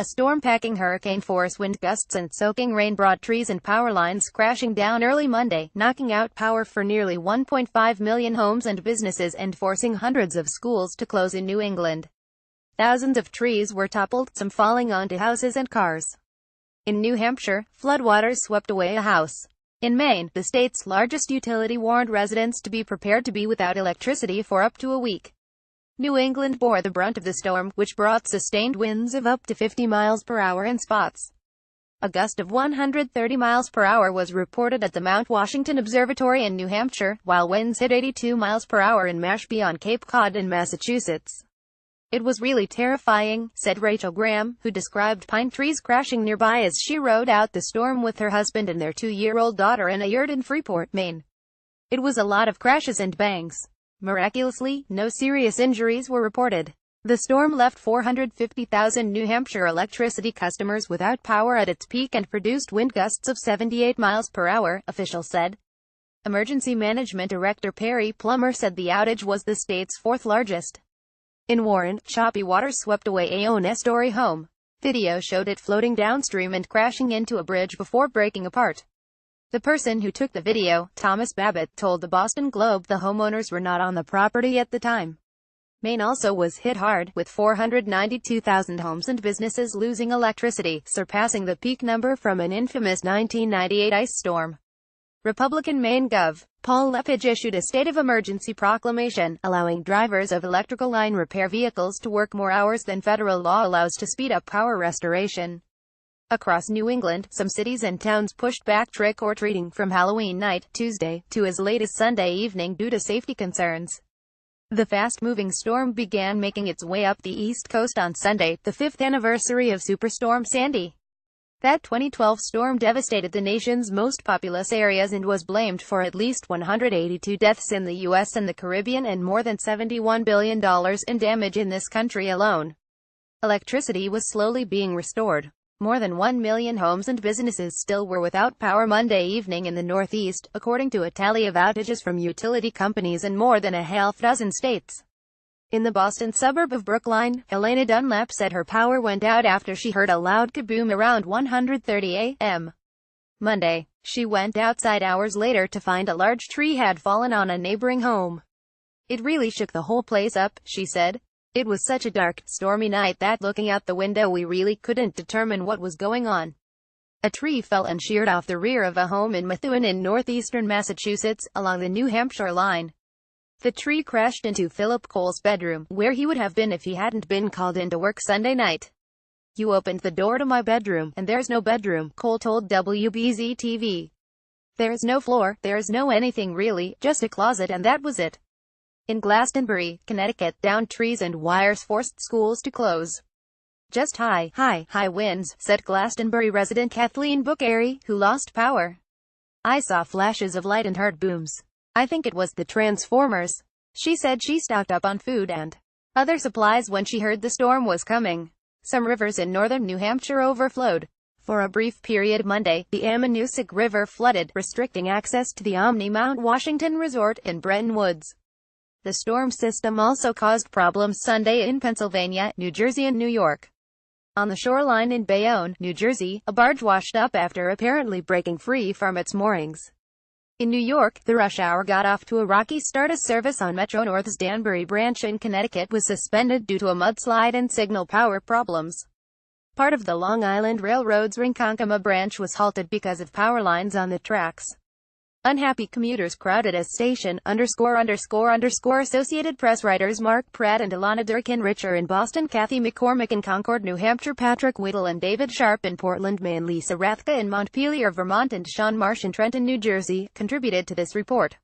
A storm-packing hurricane-force wind gusts and soaking rain brought trees and power lines crashing down early Monday, knocking out power for nearly 1.5 million homes and businesses and forcing hundreds of schools to close in New England. Thousands of trees were toppled, some falling onto houses and cars. In New Hampshire, floodwaters swept away a house. In Maine, the state's largest utility warned residents to be prepared to be without electricity for up to a week. New England bore the brunt of the storm, which brought sustained winds of up to 50 miles per hour in spots. A gust of 130 miles per hour was reported at the Mount Washington Observatory in New Hampshire, while winds hit 82 miles per hour in Mashpee on Cape Cod in Massachusetts. "It was really terrifying," said Rachel Graham, who described pine trees crashing nearby as she rode out the storm with her husband and their 2-year-old daughter in a yurt in Freeport, Maine. "It was a lot of crashes and bangs. Miraculously, no serious injuries were reported." The storm left 450,000 New Hampshire electricity customers without power at its peak and produced wind gusts of 78 miles per hour, officials said. Emergency Management Director Perry Plummer said the outage was the state's fourth largest. In Warren, choppy waters swept away a one-story home. Video showed it floating downstream and crashing into a bridge before breaking apart. The person who took the video, Thomas Babbitt, told the Boston Globe the homeowners were not on the property at the time. Maine also was hit hard, with 492,000 homes and businesses losing electricity, surpassing the peak number from an infamous 1998 ice storm. Republican Maine Gov. Paul Lepage issued a state of emergency proclamation, allowing drivers of electrical line repair vehicles to work more hours than federal law allows to speed up power restoration. Across New England, some cities and towns pushed back trick-or-treating from Halloween night, Tuesday, to as late as Sunday evening due to safety concerns. The fast-moving storm began making its way up the East Coast on Sunday, the 5th anniversary of Superstorm Sandy. That 2012 storm devastated the nation's most populous areas and was blamed for at least 182 deaths in the U.S. and the Caribbean and more than $71 billion in damage in this country alone. Electricity was slowly being restored. More than 1 million homes and businesses still were without power Monday evening in the Northeast, according to a tally of outages from utility companies in more than a half-dozen states. In the Boston suburb of Brookline, Helena Dunlap said her power went out after she heard a loud kaboom around 1:30 a.m. Monday. She went outside hours later to find a large tree had fallen on a neighboring home. "It really shook the whole place up," she said. "It was such a dark, stormy night that looking out the window we really couldn't determine what was going on." A tree fell and sheared off the rear of a home in Methuen in northeastern Massachusetts, along the New Hampshire line. The tree crashed into Philip Cole's bedroom, where he would have been if he hadn't been called into work Sunday night. "You opened the door to my bedroom, and there's no bedroom," Cole told WBZ-TV. "There's no floor, there's no anything really, just a closet and that was it." In Glastonbury, Connecticut, downed trees and wires forced schools to close. "Just high winds," said Glastonbury resident Kathleen Bookary, who lost power. "I saw flashes of light and heard booms. I think it was the transformers." She said she stocked up on food and other supplies when she heard the storm was coming. Some rivers in northern New Hampshire overflowed. For a brief period Monday, the Ammonoosuc River flooded, restricting access to the Omni Mount Washington Resort in Bretton Woods. The storm system also caused problems Sunday in Pennsylvania, New Jersey and New York. On the shoreline in Bayonne, New Jersey, a barge washed up after apparently breaking free from its moorings. In New York, the rush hour got off to a rocky start as service on Metro North's Danbury branch in Connecticut was suspended due to a mudslide and signal power problems. Part of the Long Island Railroad's Ronkonkoma branch was halted because of power lines on the tracks. Unhappy commuters crowded as station Associated Press writers Mark Pratt and Ilana Durkin-Rich in Boston, Kathy McCormick in Concord, New Hampshire, Patrick Whittle and David Sharp in Portland, Maine, Lisa Rathka in Montpelier, Vermont and Sean Marsh in Trenton, New Jersey, contributed to this report.